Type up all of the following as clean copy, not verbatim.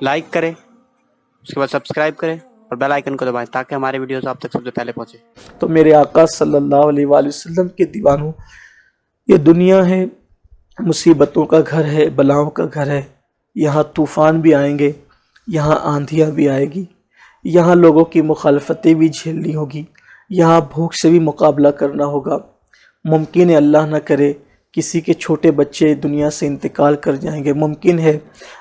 Like करें, उसके बाद सब्सक्राइब करें और बेल आइकन को दबाएं ताकि हमारे वीडियोस आप तक सबसे पहले पहुंचे। तो मेरे आका सल्लल्लाहु अलैहि वसल्लम के दीवानों, ये दुनिया है मुसीबतों का घर है, बलाओं का घर है। यहाँ तूफ़ान भी आएंगे, यहाँ आंधियाँ भी आएगी, यहाँ लोगों की मुखालफतें भी झेलनी होगी, यहाँ भूख से भी मुकाबला करना होगा। मुमकिन है अल्लाह न करे किसी के छोटे बच्चे दुनिया से इंतकाल कर जाएंगे, मुमकिन है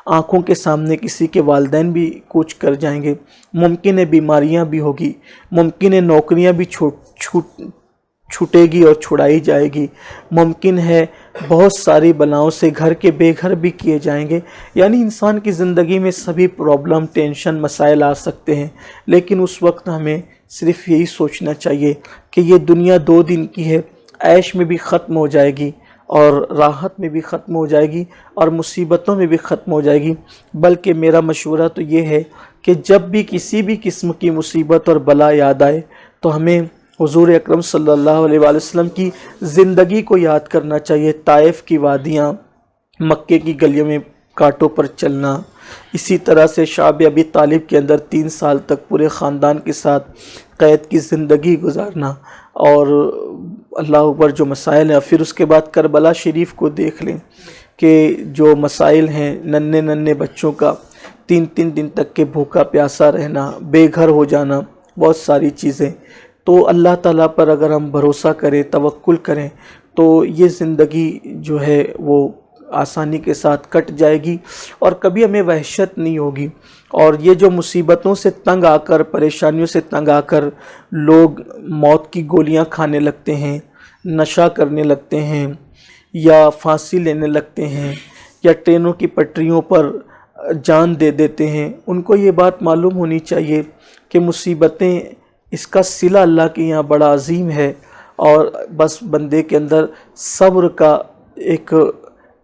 आँखों के सामने किसी के वालिदैन भी कूच कर जाएंगे, मुमकिन है बीमारियाँ भी होगी, मुमकिन है नौकरियाँ भी छूटेगी और छुड़ाई जाएगी, मुमकिन है बहुत सारी बलाओं से घर के बेघर भी किए जाएंगे। यानी इंसान की ज़िंदगी में सभी प्रॉब्लम, टेंशन, मसाइल आ सकते हैं, लेकिन उस वक्त हमें सिर्फ यही सोचना चाहिए कि ये दुनिया 2 दिन की है, ऐश में भी ख़त्म हो जाएगी और राहत में भी ख़त्म हो जाएगी और मुसीबतों में भी ख़त्म हो जाएगी। बल्कि मेरा मशवरा तो ये है कि जब भी किसी भी किस्म की मुसीबत और बला याद आए तो हमें हुज़ूर अकरम सल्लल्लाहु अलैहि वसल्लम की ज़िंदगी को याद करना चाहिए। ताइफ की वादियाँ, मक्के की गलियों में कांटों पर चलना, इसी तरह से शाब अबी तालिब के अंदर 3 साल तक पूरे ख़ानदान के साथ क़ैद की ज़िंदगी गुजारना और अल्लाह अकबर जो मसाइल हैं। फिर उसके बाद करबला शरीफ को देख लें कि जो मसाइल हैं, नन्हे नन्हे बच्चों का 3-3 दिन तक के भूखा प्यासा रहना, बेघर हो जाना, बहुत सारी चीज़ें। तो अल्लाह ताला पर अगर हम भरोसा करें, तवक्कुल करें तो ये ज़िंदगी जो है वो आसानी के साथ कट जाएगी और कभी हमें वहशत नहीं होगी। और ये जो मुसीबतों से तंग आकर, परेशानियों से तंग आकर लोग मौत की गोलियां खाने लगते हैं, नशा करने लगते हैं या फांसी लेने लगते हैं या ट्रेनों की पटरियों पर जान दे देते हैं, उनको ये बात मालूम होनी चाहिए कि मुसीबतें, इसका सिला अल्लाह के यहाँ बड़ा अजीम है और बस बंदे के अंदर सब्र का एक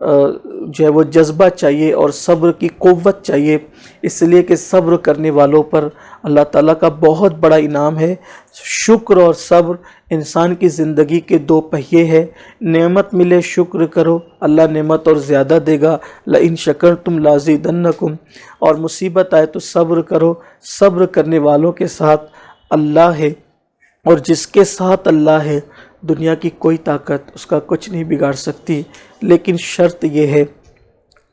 जो है वो जज्बा चाहिए और सब्र की क़ुव्वत चाहिए, इसलिए कि सब्र करने वालों पर अल्लाह ताला का बहुत बड़ा इनाम है। शुक्र और सब्र इंसान की ज़िंदगी के 2 पहिए हैं। नेमत मिले शुक्र करो, अल्लाह नेमत और ज़्यादा देगा। लइन शकरतुम लाज़िदन्नकुम, और मुसीबत आए तो सब्र करो, सब्र करने वालों के साथ अल्लाह है और जिसके साथ अल्लाह है दुनिया की कोई ताकत उसका कुछ नहीं बिगाड़ सकती। लेकिन शर्त यह है,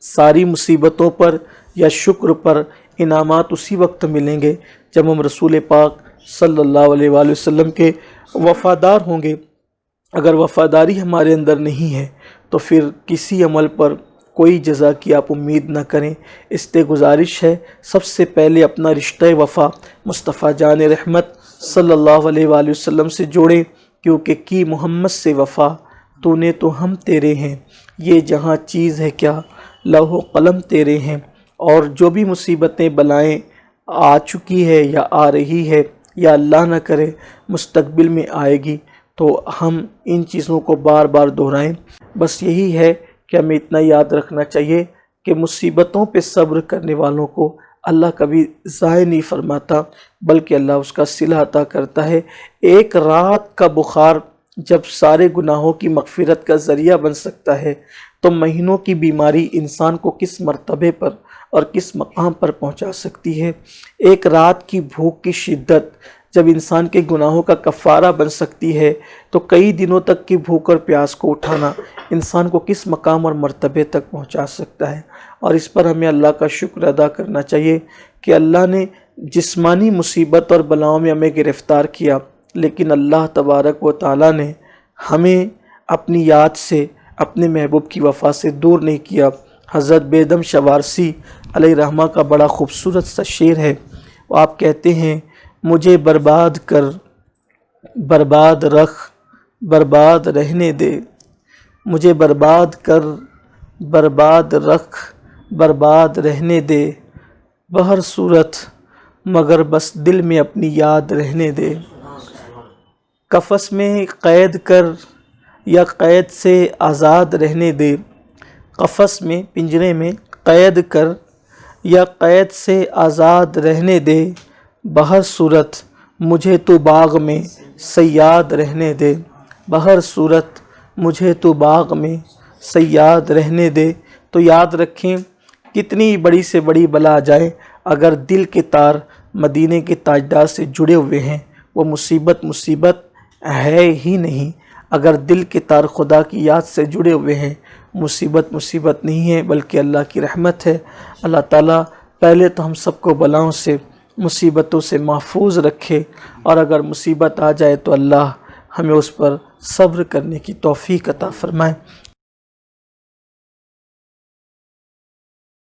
सारी मुसीबतों पर या शुक्र पर इनामात उसी वक्त मिलेंगे जब हम रसूल पाक सल्लल्लाहु अलैहि वसल्लम के वफ़ादार होंगे। अगर वफ़ादारी हमारे अंदर नहीं है तो फिर किसी अमल पर कोई जज़ा की आप उम्मीद ना करें। इसलिए गुजारिश है, सबसे पहले अपना रिश्ता वफ़ा मुस्तफ़ा जान रहमत सल्लल्लाहु अलैहि वसल्लम से जोड़ें, क्योंकि की मोहम्मद से वफ़ा तूने तो हम तेरे हैं, ये जहाँ चीज़ है क्या लौह कलम तेरे हैं। और जो भी मुसीबतें बलाएं आ चुकी है या आ रही है या अल्लाह न करे मुस्तकबिल में आएगी, तो हम इन चीज़ों को बार बार दोहराएं। बस यही है कि हमें इतना याद रखना चाहिए कि मुसीबतों पे सब्र करने वालों को अल्लाह कभी ज़ाय नहीं फरमाता, बल्कि अल्लाह उसका सिला अता करता है। एक रात का बुखार जब सारे गुनाहों की मग़फ़िरत का ज़रिया बन सकता है, तो महीनों की बीमारी इंसान को किस मर्तबे पर और किस मकाम पर पहुंचा सकती है। एक रात की भूख की शिद्दत जब इंसान के गुनाहों का कफ़ारा बन सकती है, तो कई दिनों तक की भूख और प्यास को उठाना इंसान को किस मकाम और मर्तबे तक पहुंचा सकता है। और इस पर हमें अल्लाह का शुक्र अदा करना चाहिए कि अल्लाह ने जिस्मानी मुसीबत और बलाओं में हमें गिरफ़्तार किया, लेकिन अल्लाह तबारक व तआला ने हमें अपनी याद से, अपने महबूब की वफ़ा से दूर नहीं किया। हज़रत बेदम शवारसी अलैहि रहमा का बड़ा खूबसूरत सा शेर है। वो आप कहते हैं, मुझे बर्बाद कर बर्बाद रख बर्बाद रहने दे, मुझे बर्बाद कर बर्बाद रख बर्बाद रहने दे, बहर सूरत मगर बस दिल में अपनी याद रहने दे। कफ़स में क़ैद कर या क़ैद से आज़ाद रहने दे, कफ़स में, पिंजरे में क़ैद कर या क़ैद से आज़ाद रहने दे, बहर सूरत मुझे तो बाग़ में सयाद रहने दे, बहर सूरत मुझे तो बाग़ में सयाद रहने दे। तो याद रखें कितनी बड़ी से बड़ी बला आ जाए, अगर दिल के तार मदीने के ताजदार से जुड़े हुए हैं वो मुसीबत है ही नहीं। अगर दिल के तार खुदा की याद से जुड़े हुए हैं मुसीबत नहीं है बल्कि अल्लाह की रहमत है। अल्लाह ताला पहले तो हम सबको बलाओं से मुसीबतों से महफूज रखे, और अगर मुसीबत आ जाए तो अल्लाह हमें उस पर सब्र करने की तौफीक अता फरमाए।